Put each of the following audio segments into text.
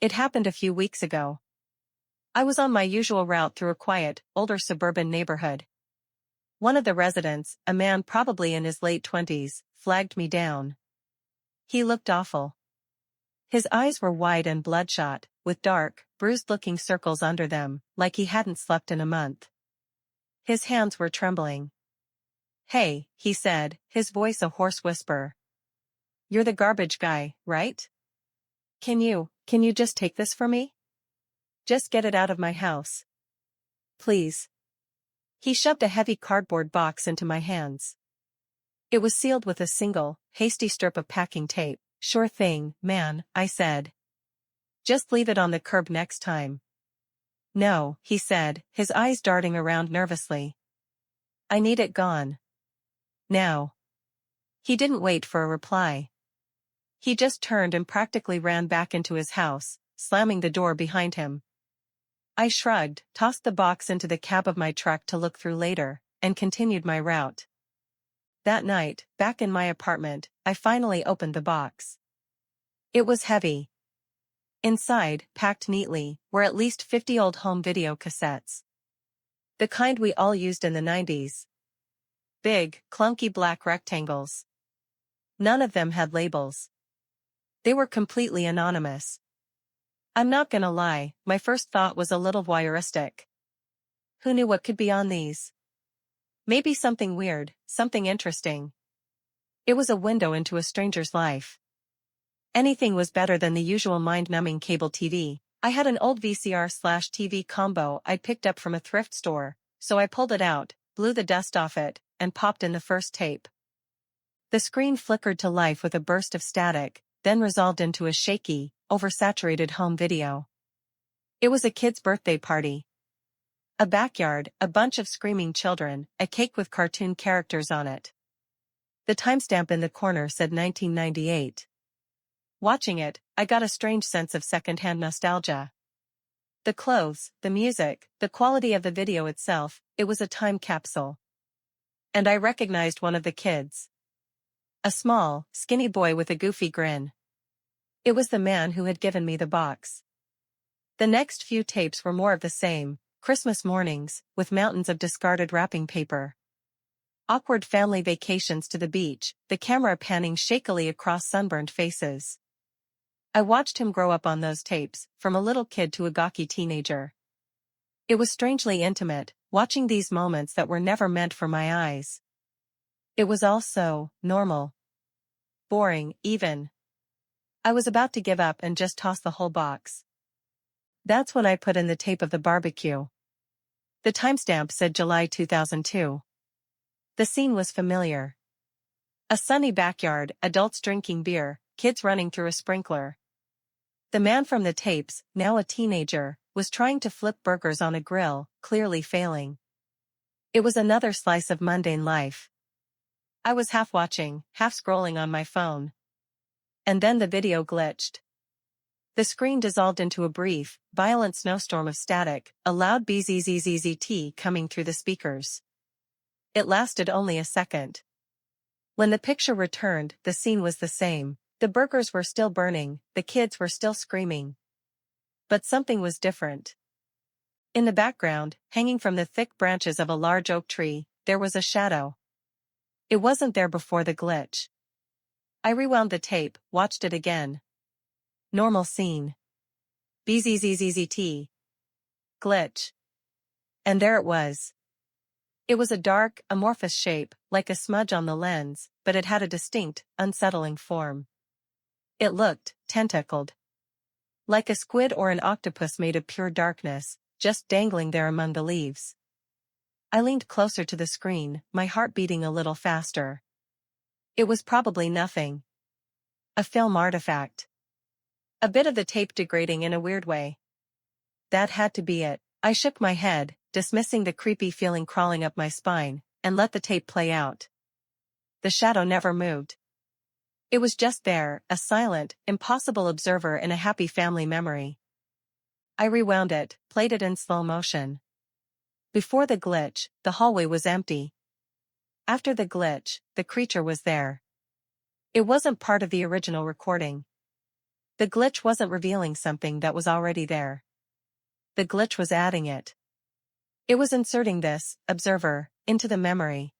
It happened a few weeks ago. I was on my usual route through a quiet, older suburban neighborhood. One of the residents, a man probably in his late 20s, flagged me down. He looked awful. His eyes were wide and bloodshot, with dark, bruised-looking circles under them, like he hadn't slept in a month. His hands were trembling. "Hey," he said, his voice a hoarse whisper. "You're the garbage guy, right? Can you just take this for me? Just get it out of my house. Please." He shoved a heavy cardboard box into my hands. It was sealed with a single, hasty strip of packing tape. "Sure thing, man," I said. "Just leave it on the curb next time." "No," he said, his eyes darting around nervously. "I need it gone. Now." He didn't wait for a reply. He just turned and practically ran back into his house, slamming the door behind him. I shrugged, tossed the box into the cab of my truck to look through later, and continued my route. That night, back in my apartment, I finally opened the box. It was heavy. Inside, packed neatly, were at least 50 old home video cassettes. The kind we all used in the 90s. Big, clunky black rectangles. None of them had labels. They were completely anonymous. I'm not gonna lie, my first thought was a little voyeuristic. Who knew what could be on these? Maybe something weird, something interesting. It was a window into a stranger's life. Anything was better than the usual mind-numbing cable TV. I had an old VCR/TV combo I'd picked up from a thrift store, so I pulled it out, blew the dust off it, and popped in the first tape. The screen flickered to life with a burst of static, then resolved into a shaky, oversaturated home video. It was a kid's birthday party. A backyard, a bunch of screaming children, a cake with cartoon characters on it. The timestamp in the corner said 1998. Watching it, I got a strange sense of secondhand nostalgia. The clothes, the music, the quality of the video itself, it was a time capsule. And I recognized one of the kids. A small, skinny boy with a goofy grin. It was the man who had given me the box. The next few tapes were more of the same. Christmas mornings, with mountains of discarded wrapping paper. Awkward family vacations to the beach, the camera panning shakily across sunburned faces. I watched him grow up on those tapes, from a little kid to a gawky teenager. It was strangely intimate, watching these moments that were never meant for my eyes. It was all so normal. Boring, even. I was about to give up and just toss the whole box. That's when I put in the tape of the barbecue. The timestamp said July 2002. The scene was familiar. A sunny backyard, adults drinking beer, kids running through a sprinkler. The man from the tapes, now a teenager, was trying to flip burgers on a grill, clearly failing. It was another slice of mundane life. I was half watching, half scrolling on my phone. And then the video glitched. The screen dissolved into a brief, violent snowstorm of static, a loud bzzzt coming through the speakers. It lasted only a second. When the picture returned, the scene was the same. The burgers were still burning, the kids were still screaming. But something was different. In the background, hanging from the thick branches of a large oak tree, there was a shadow. It wasn't there before the glitch. I rewound the tape, watched it again. Normal scene. Bzzzt. Glitch. And there it was. It was a dark, amorphous shape, like a smudge on the lens, but it had a distinct, unsettling form. It looked tentacled. Like a squid or an octopus made of pure darkness, just dangling there among the leaves. I leaned closer to the screen, my heart beating a little faster. It was probably nothing. A film artifact. A bit of the tape degrading in a weird way. That had to be it. I shook my head, dismissing the creepy feeling crawling up my spine, and let the tape play out. The shadow never moved. It was just there, a silent, impossible observer in a happy family memory. I rewound it, played it in slow motion. Before the glitch, the hallway was empty. After the glitch, the creature was there. It wasn't part of the original recording. The glitch wasn't revealing something that was already there. The glitch was adding it. It was inserting this observer into the memory.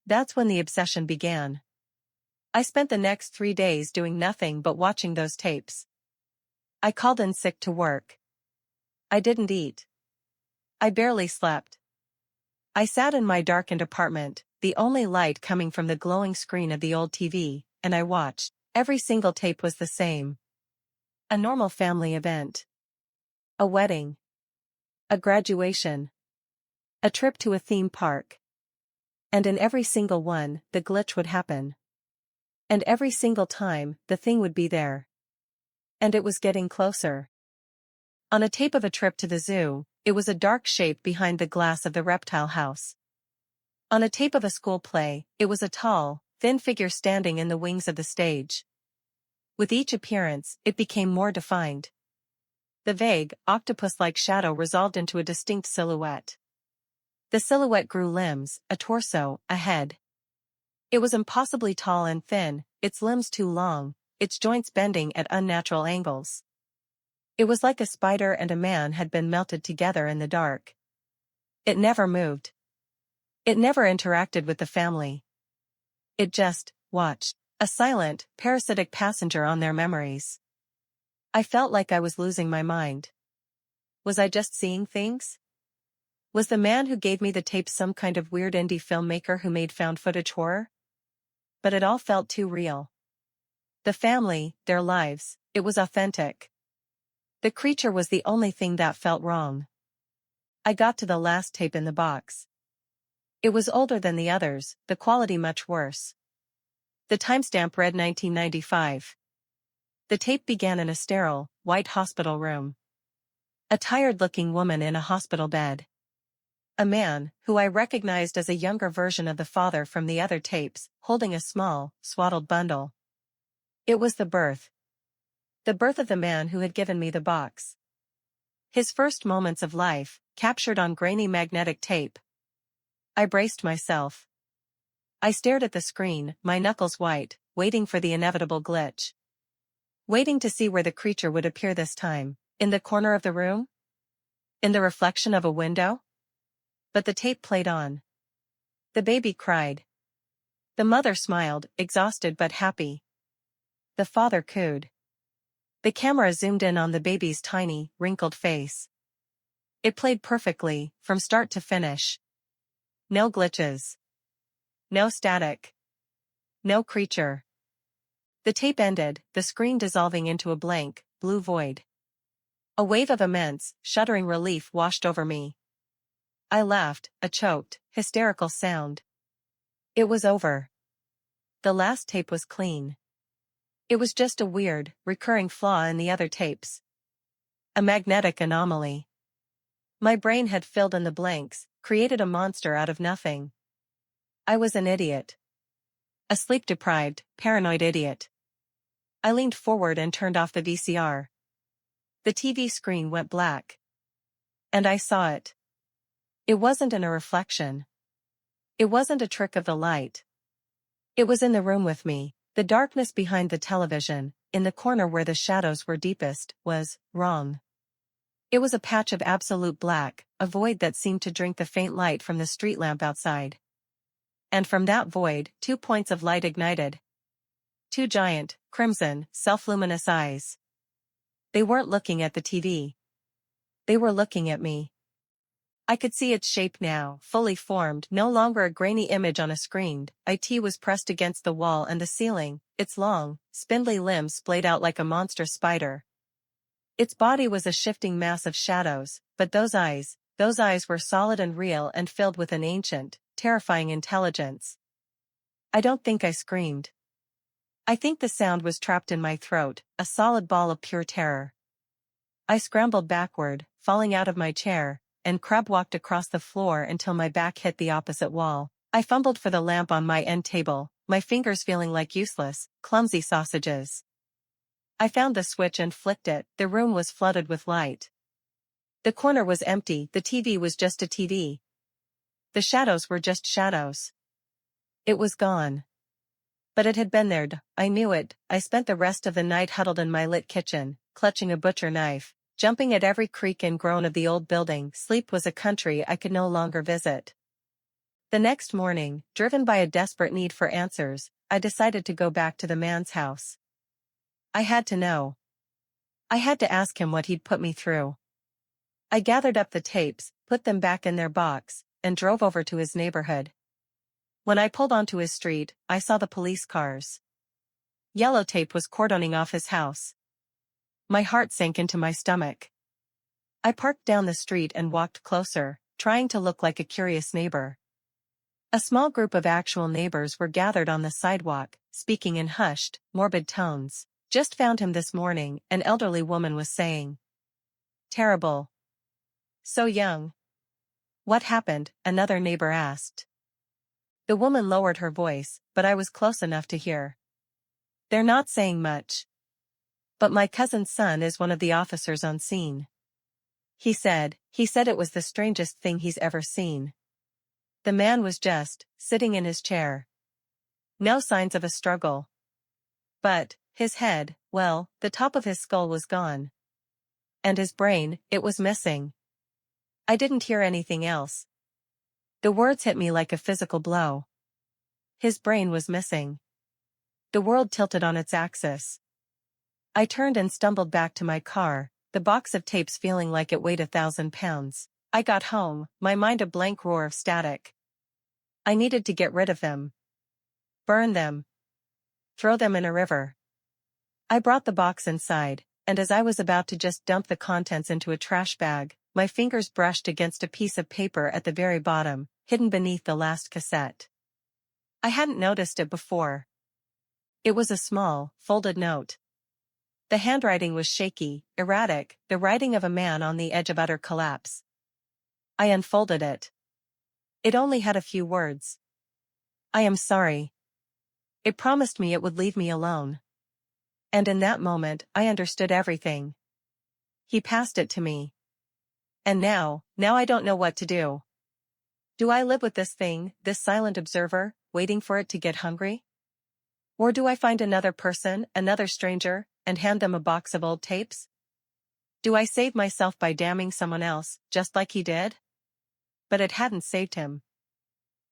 That's when the obsession began. I spent the next 3 days doing nothing but watching those tapes. I called in sick to work. I didn't eat. I barely slept. I sat in my darkened apartment, the only light coming from the glowing screen of the old TV, and I watched. Every single tape was the same. A normal family event. A wedding. A graduation. A trip to a theme park. And in every single one, the glitch would happen. And every single time, the thing would be there. And it was getting closer. On a tape of a trip to the zoo, it was a dark shape behind the glass of the reptile house. On a tape of a school play, it was a tall, thin figure standing in the wings of the stage. With each appearance, it became more defined. The vague, octopus-like shadow resolved into a distinct silhouette. The silhouette grew limbs, a torso, a head. It was impossibly tall and thin, its limbs too long, its joints bending at unnatural angles. It was like a spider and a man had been melted together in the dark. It never moved. It never interacted with the family. It just watched, a silent, parasitic passenger on their memories. I felt like I was losing my mind. Was I just seeing things? Was the man who gave me the tape some kind of weird indie filmmaker who made found footage horror? But it all felt too real. The family, their lives, it was authentic. The creature was the only thing that felt wrong. I got to the last tape in the box. It was older than the others, the quality much worse. The timestamp read 1995. The tape began in a sterile, white hospital room. A tired-looking woman in a hospital bed. A man, who I recognized as a younger version of the father from the other tapes, holding a small, swaddled bundle. It was the birth. The birth of the man who had given me the box. His first moments of life, captured on grainy magnetic tape. I braced myself. I stared at the screen, my knuckles white, waiting for the inevitable glitch. Waiting to see where the creature would appear this time, in the corner of the room? In the reflection of a window? But the tape played on. The baby cried. The mother smiled, exhausted but happy. The father cooed. The camera zoomed in on the baby's tiny, wrinkled face. It played perfectly, from start to finish. No glitches. No static. No creature. The tape ended, the screen dissolving into a blank, blue void. A wave of immense, shuddering relief washed over me. I laughed, a choked, hysterical sound. It was over. The last tape was clean. It was just a weird, recurring flaw in the other tapes. A magnetic anomaly. My brain had filled in the blanks, created a monster out of nothing. I was an idiot. A sleep-deprived, paranoid idiot. I leaned forward and turned off the VCR. The TV screen went black. And I saw it. It wasn't in a reflection. It wasn't a trick of the light. It was in the room with me. The darkness behind the television, in the corner where the shadows were deepest, was wrong. It was a patch of absolute black, a void that seemed to drink the faint light from the street lamp outside. And from that void, 2 points of light ignited. 2 giant, crimson, self-luminous eyes. They weren't looking at the TV. They were looking at me. I could see its shape now, fully formed, no longer a grainy image on a screen. It was pressed against the wall and the ceiling, its long, spindly limbs splayed out like a monster spider. Its body was a shifting mass of shadows, but those eyes were solid and real and filled with an ancient, terrifying intelligence. I don't think I screamed. I think the sound was trapped in my throat, a solid ball of pure terror. I scrambled backward, falling out of my chair, and crab-walked across the floor until my back hit the opposite wall. I fumbled for the lamp on my end table, my fingers feeling like useless, clumsy sausages. I found the switch and flicked it. The room was flooded with light. The corner was empty, the TV was just a TV. The shadows were just shadows. It was gone. But it had been there. I knew it. I spent the rest of the night huddled in my lit kitchen, clutching a butcher knife, jumping at every creak and groan of the old building. Sleep was a country I could no longer visit. The next morning, driven by a desperate need for answers, I decided to go back to the man's house. I had to know. I had to ask him what he'd put me through. I gathered up the tapes, put them back in their box, and drove over to his neighborhood. When I pulled onto his street, I saw the police cars. Yellow tape was cordoning off his house. My heart sank into my stomach. I parked down the street and walked closer, trying to look like a curious neighbor. A small group of actual neighbors were gathered on the sidewalk, speaking in hushed, morbid tones. "Just found him this morning," an elderly woman was saying. "Terrible. So young." "What happened?" another neighbor asked. The woman lowered her voice, but I was close enough to hear. "They're not saying much. But my cousin's son is one of the officers on scene. He said it was the strangest thing he's ever seen." The man was just sitting in his chair. No signs of a struggle. But his head, well, the top of his skull was gone. And his brain, it was missing. I didn't hear anything else. The words hit me like a physical blow. His brain was missing. The world tilted on its axis. I turned and stumbled back to my car, the box of tapes feeling like it weighed 1,000 pounds. I got home, my mind a blank roar of static. I needed to get rid of them. Burn them. Throw them in a river. I brought the box inside, and as I was about to just dump the contents into a trash bag, my fingers brushed against a piece of paper at the very bottom, hidden beneath the last cassette. I hadn't noticed it before. It was a small, folded note. The handwriting was shaky, erratic, the writing of a man on the edge of utter collapse. I unfolded it. It only had a few words. "I am sorry." It promised me it would leave me alone. And in that moment, I understood everything. He passed it to me. And now I don't know what to do. Do I live with this thing, this silent observer, waiting for it to get hungry? Or do I find another person, another stranger, and hand them a box of old tapes? Do I save myself by damning someone else, just like he did? But it hadn't saved him.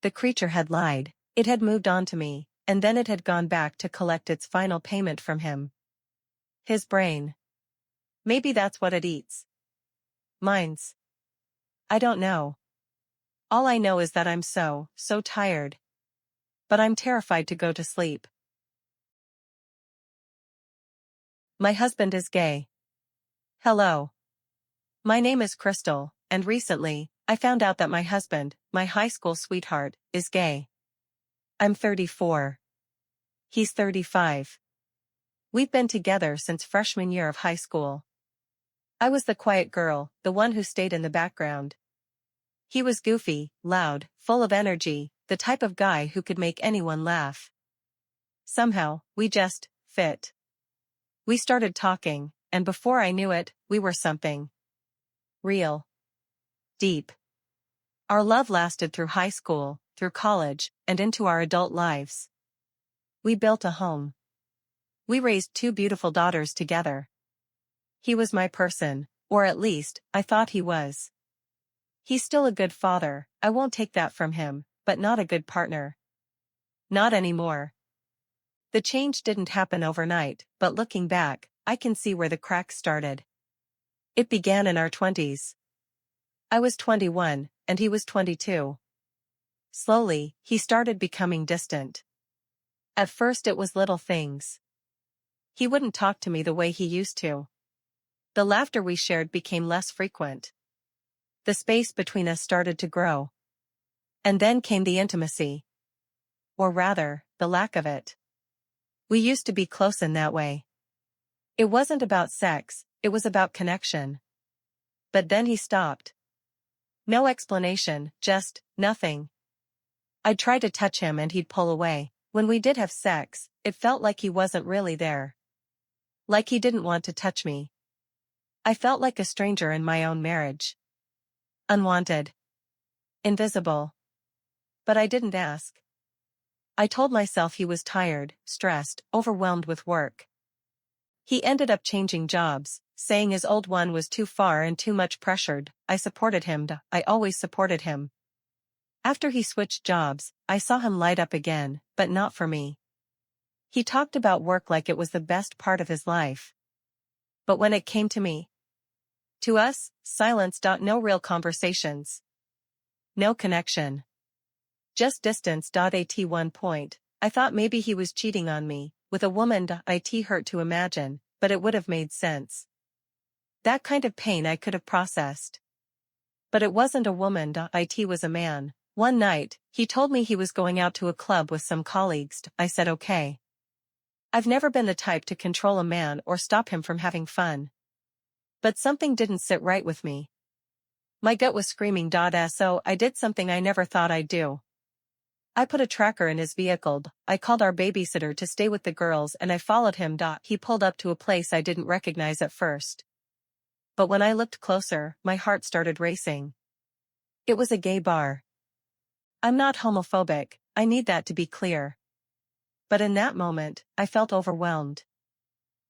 The creature had lied, it had moved on to me, and then it had gone back to collect its final payment from him. His brain. Maybe that's what it eats. Mine's. I don't know. All I know is that I'm so tired. But I'm terrified to go to sleep. My husband is gay. Hello. My name is Crystal, and recently, I found out that my husband, my high school sweetheart, is gay. I'm 34. He's 35. We've been together since freshman year of high school. I was the quiet girl, the one who stayed in the background. He was goofy, loud, full of energy, the type of guy who could make anyone laugh. Somehow, we just fit. We started talking, and before I knew it, we were something real. Deep. Our love lasted through high school, through college, and into our adult lives. We built a home. We raised 2 beautiful daughters together. He was my person, or at least, I thought he was. He's still a good father, I won't take that from him, but not a good partner. Not anymore. The change didn't happen overnight, but looking back, I can see where the cracks started. It began in our 20s. I was 21, and he was 22. Slowly, he started becoming distant. At first it was little things. He wouldn't talk to me the way he used to. The laughter we shared became less frequent. The space between us started to grow. And then came the intimacy. Or rather, the lack of it. We used to be close in that way. It wasn't about sex, it was about connection. But then he stopped. No explanation, just nothing. I'd try to touch him and he'd pull away. When we did have sex, it felt like he wasn't really there. Like he didn't want to touch me. I felt like a stranger in my own marriage. Unwanted. Invisible. But I didn't ask. I told myself he was tired, stressed, overwhelmed with work. He ended up changing jobs, saying his old one was too far and too much pressured. I supported him. I always supported him. After he switched jobs, I saw him light up again, but not for me. He talked about work like it was the best part of his life. But when it came to me, to us, silence. No real conversations. No connection. Just distance. At one point, I thought maybe he was cheating on me, with a woman. It hurt to imagine, but it would have made sense. That kind of pain I could have processed. But it wasn't a woman. It was a man. One night, he told me he was going out to a club with some colleagues. I said okay. I've never been the type to control a man or stop him from having fun. But something didn't sit right with me. My gut was screaming. So I did something I never thought I'd do. I put a tracker in his vehicle. I called our babysitter to stay with the girls and I followed him. He pulled up to a place I didn't recognize at first. But when I looked closer, my heart started racing. It was a gay bar. I'm not homophobic, I need that to be clear. But in that moment, I felt overwhelmed.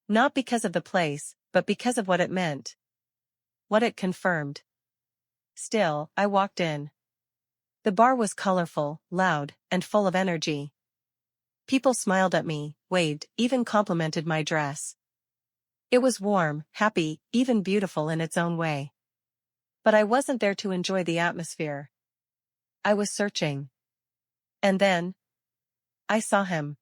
Not because of the place, but because of what it meant. What it confirmed. Still, I walked in. The bar was colorful, loud, and full of energy. People smiled at me, waved, even complimented my dress. It was warm, happy, even beautiful in its own way. But I wasn't there to enjoy the atmosphere. I was searching. And then, I saw him.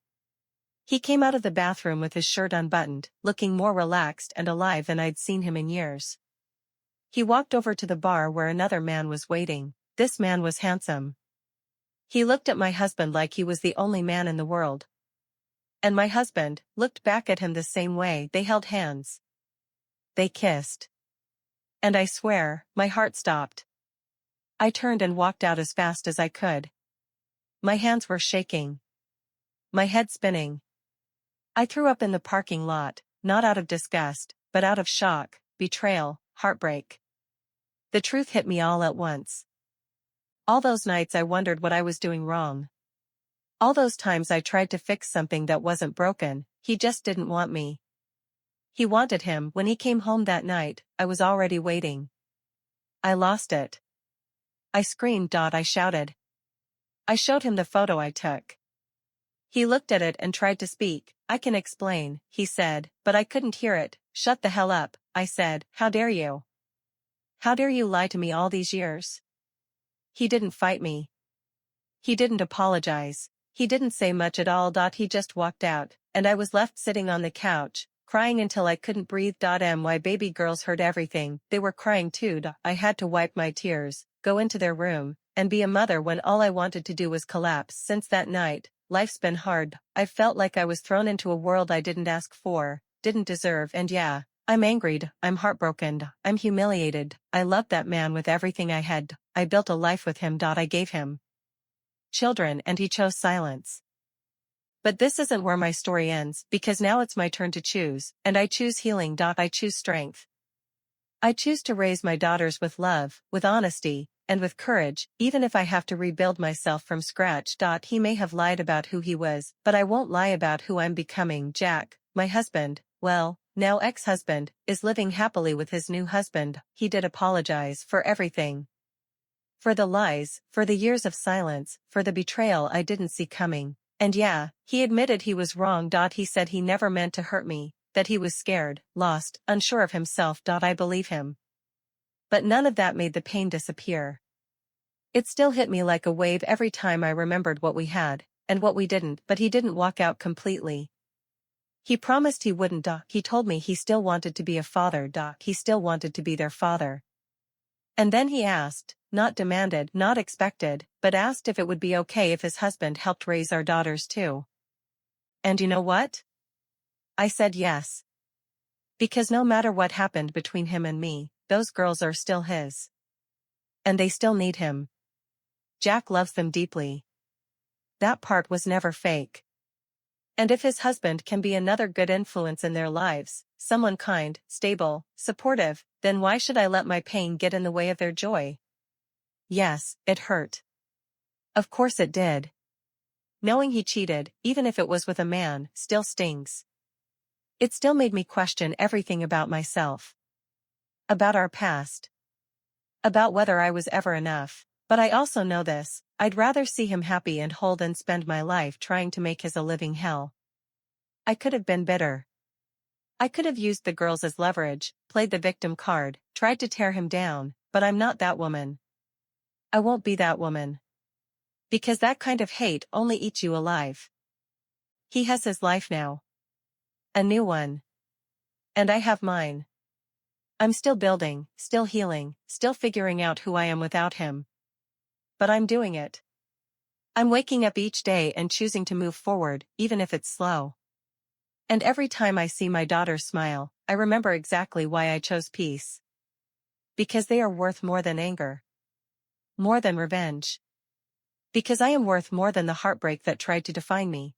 He came out of the bathroom with his shirt unbuttoned, looking more relaxed and alive than I'd seen him in years. He walked over to the bar where another man was waiting. This man was handsome. He looked at my husband like he was the only man in the world. And my husband looked back at him the same way. They held hands. They kissed. And I swear, my heart stopped. I turned and walked out as fast as I could. My hands were shaking. My head spinning. I threw up in the parking lot, not out of disgust, but out of shock, betrayal, heartbreak. The truth hit me all at once. All those nights I wondered what I was doing wrong. All those times I tried to fix something that wasn't broken, he just didn't want me. He wanted him. When he came home that night, I was already waiting. I lost it. I screamed. I shouted. I showed him the photo I took. He looked at it and tried to speak. I can explain, he said, but I couldn't hear it. Shut the hell up, I said. How dare you? How dare you lie to me all these years? He didn't fight me. He didn't apologize. He didn't say much at all. He just walked out, and I was left sitting on the couch, crying until I couldn't breathe. My baby girls heard everything. They were crying too. I had to wipe my tears, go into their room, and be a mother when all I wanted to do was collapse. Since that night, life's been hard. I felt like I was thrown into a world I didn't ask for, didn't deserve, and yeah, I'm angry, I'm heartbroken, I'm humiliated. I loved that man with everything I had. I built a life with him. I gave him children and he chose silence. But this isn't where my story ends, because now it's my turn to choose, and I choose healing. I choose strength. I choose to raise my daughters with love, with honesty, and with courage, even if I have to rebuild myself from scratch. He may have lied about who he was, but I won't lie about who I'm becoming. Jack, my husband, well, now ex-husband, is living happily with his new husband. He did apologize for everything. For the lies, for the years of silence, for the betrayal I didn't see coming. And yeah, he admitted he was wrong. He said he never meant to hurt me, that he was scared, lost, unsure of himself. I believe him. But none of that made the pain disappear. It still hit me like a wave every time I remembered what we had, and what we didn't. But he didn't walk out completely. He promised he wouldn't. He told me he still wanted to be a father. He still wanted to be their father. And then he asked, not demanded, not expected, but asked if it would be okay if his husband helped raise our daughters too. And you know what? I said yes. Because no matter what happened between him and me, those girls are still his. And they still need him. Jack loves them deeply. That part was never fake. And if his husband can be another good influence in their lives, someone kind, stable, supportive, then why should I let my pain get in the way of their joy? Yes, it hurt. Of course it did. Knowing he cheated, even if it was with a man, still stings. It still made me question everything about myself. About our past. About whether I was ever enough. But I also know this, I'd rather see him happy and whole than spend my life trying to make his a living hell. I could have been bitter. I could have used the girls as leverage, played the victim card, tried to tear him down, but I'm not that woman. I won't be that woman. Because that kind of hate only eats you alive. He has his life now. A new one. And I have mine. I'm still building, still healing, still figuring out who I am without him. But I'm doing it. I'm waking up each day and choosing to move forward, even if it's slow. And every time I see my daughter smile, I remember exactly why I chose peace. Because they are worth more than anger. More than revenge. Because I am worth more than the heartbreak that tried to define me.